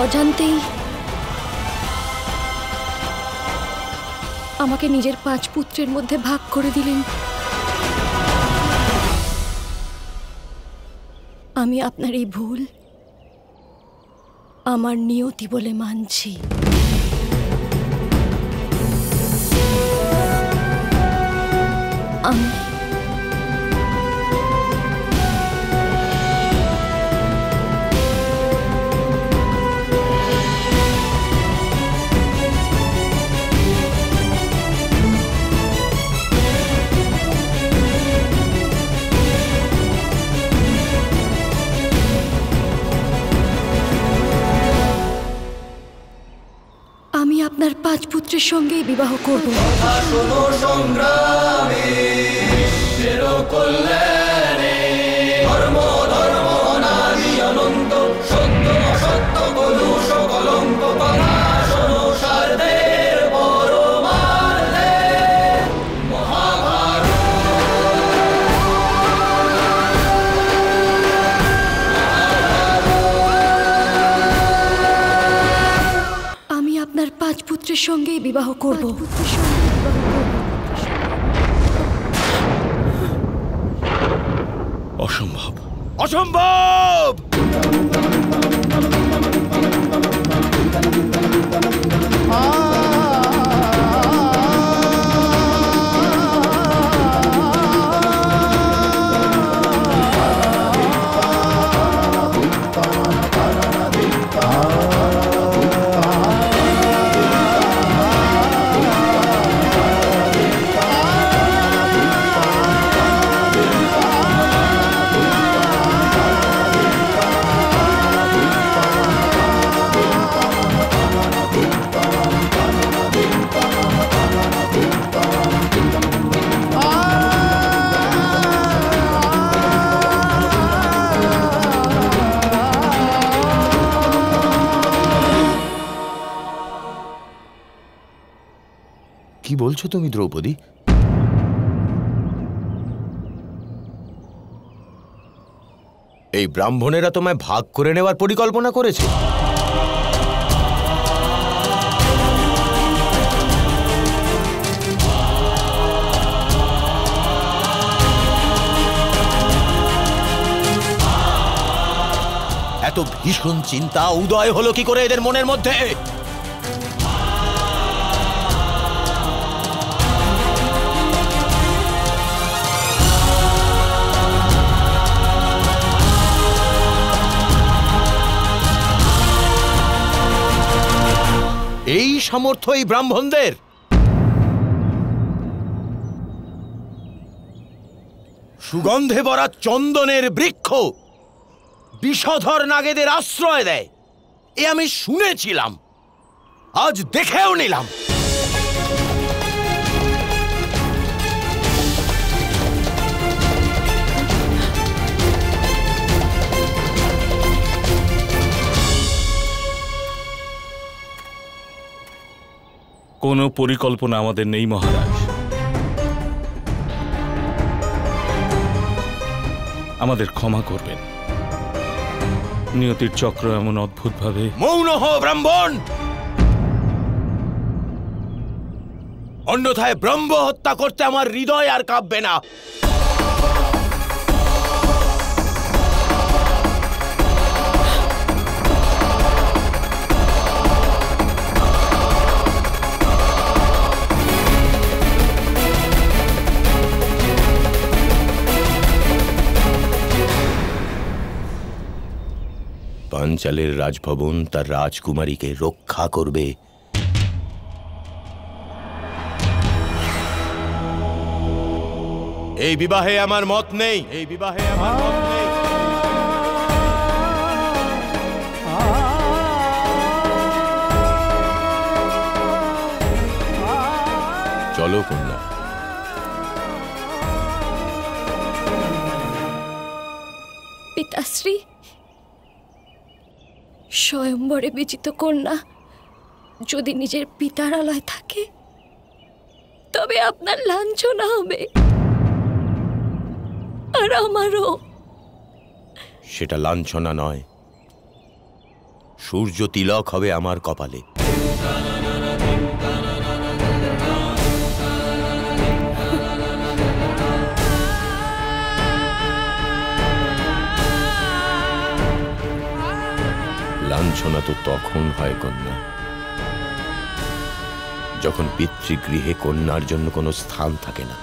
অজান্তেই আমাকে নিজের 5 পুত্রের মধ্যে ভাগ করে দিলেন। আমি আপনার এই ভুল আমার নিয়তি বলে মানছি। আমি আপনার 5 পুত্রের সঙ্গেই বিবাহ করব। আপনার 5 পুত্রের সঙ্গেই বিবাহ করব। অসম্ভব, অসম্ভব! কি বলছো তুমি দ্রৌপদী? এই ব্রাহ্মণেরা তোমায় ভাগ করে নেওয়ার পরিকল্পনা করেছে। এত ভীষণ চিন্তা উদয় হলো কি করে এদের মনের মধ্যে? এই সামর্থ্য এই ব্রাহ্মণদের? সুগন্ধে ভরা চন্দনের বৃক্ষ বিষধর নাগেদের আশ্রয় দেয়, এ আমি শুনেছিলাম, আজ দেখেও নিলাম। কোনো পরিকল্পনা আমাদের নেই মহারাজ। আমাদের ক্ষমা করবেন। নিয়তির চক্র এমন অদ্ভুতভাবে। মৌন হো ব্রাহ্মণ, অন্যথায় ব্রহ্ম হত্যা করতে আমার হৃদয় আর কাঁপবে না। পাঞ্চালের রাজভবন তার রাজকুমারীকে রক্ষা করবে। এই বিবাহে আমার মত নেই, এই বিবাহে আমার মত নেই। চলো কন্যা। পিতাশ্রী, স্বয়ম্বরে বিজিত কন্যা যদি নিজের পিতার আলয় থাকে তবে আপনার লাঞ্ছনা হবে, আর আমারও। সেটা লাঞ্ছনা নয়, সূর্য তিলক হবে আমার কপালে। লাঞ্ছনা তো তখন হয় কন্যা, যখন পিতৃগৃহে কন্যার জন্য কোনো স্থান থাকে না।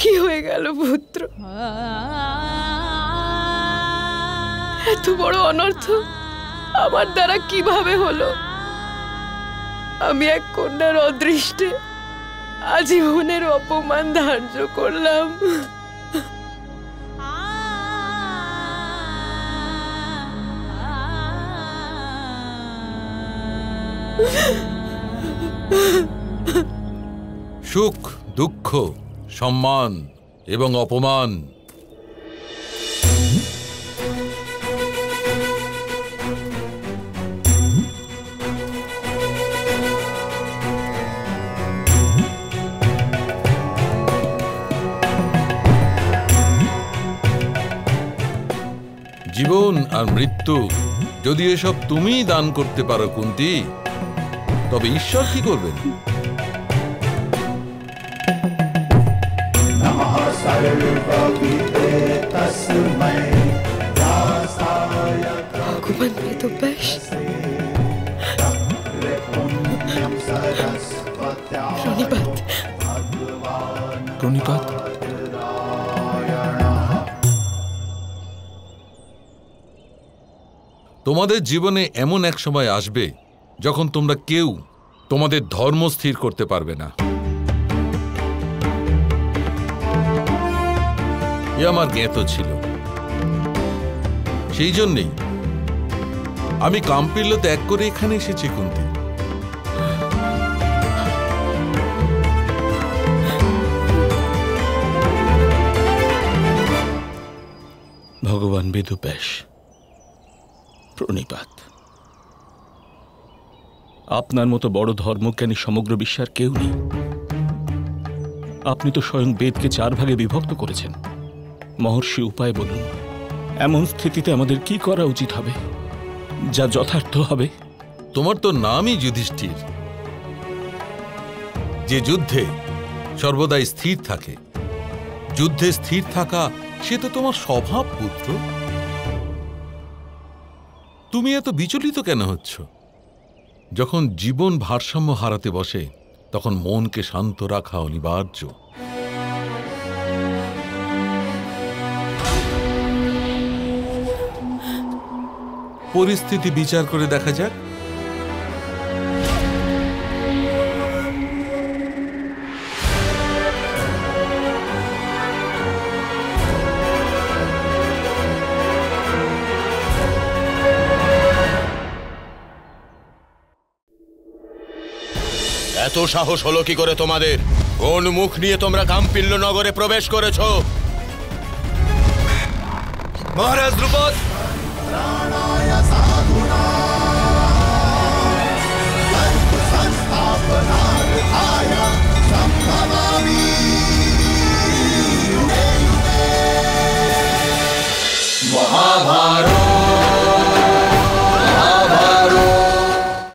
কি হয়ে গেল পুত্র? এত বড় অনর্থ আমার দ্বারা কিভাবে হলো? আমি এক কন্যার অদৃষ্টে আজীবনের অপমান ধার্য করলাম। সুখ, দুঃখ, সম্মান এবং অপমান জীবন আর মৃত্যু যদি এসব তুমিই দান করতে পারো কুন্তী, তবে ঈশ্বর কি করবেন? ভগবান বেদব্যাস, প্রণিপাত। প্রণিপাত। তোমাদের জীবনে এমন এক সময় আসবে যখন তোমরা কেউ তোমাদের ধর্ম স্থির করতে পারবে না। এ আমার জ্ঞাত ছিল। সেই জন্যেই আমি কাম্পিল্য ত্যাগ করে এখানে এসেছি কুন্তী। ভগবান বেদব্যাস, প্রণিপাত। আপনার মতো বড় ধর্মজ্ঞানী সমগ্র বিশ্বের কেউ নেই। আপনি তো স্বয়ং বেদকে 4 ভাগে বিভক্ত করেছেন। মহর্ষি, উপায় বলুন, এমন স্থিতিতে আমাদের কি করা উচিত হবে, যা যথার্থ হবে? তোমার তো নামই যুধিষ্ঠির, যে যুদ্ধে সর্বদাই স্থির থাকে। যুদ্ধে স্থির থাকা সে তো তোমার স্বভাব পুত্র। তুমি এত বিচলিত কেন হচ্ছ? যখন জীবন ভারসাম্য হারাতে বসে তখন মনকে শান্ত রাখা অনিবার্য। পরিস্থিতি বিচার করে দেখা যাক। এত সাহস হলো কি করে তোমাদের? কোন মুখ নিয়ে তোমরা কাম্পিল্য নগরে প্রবেশ করেছো? মহারাজ দ্রুপদ,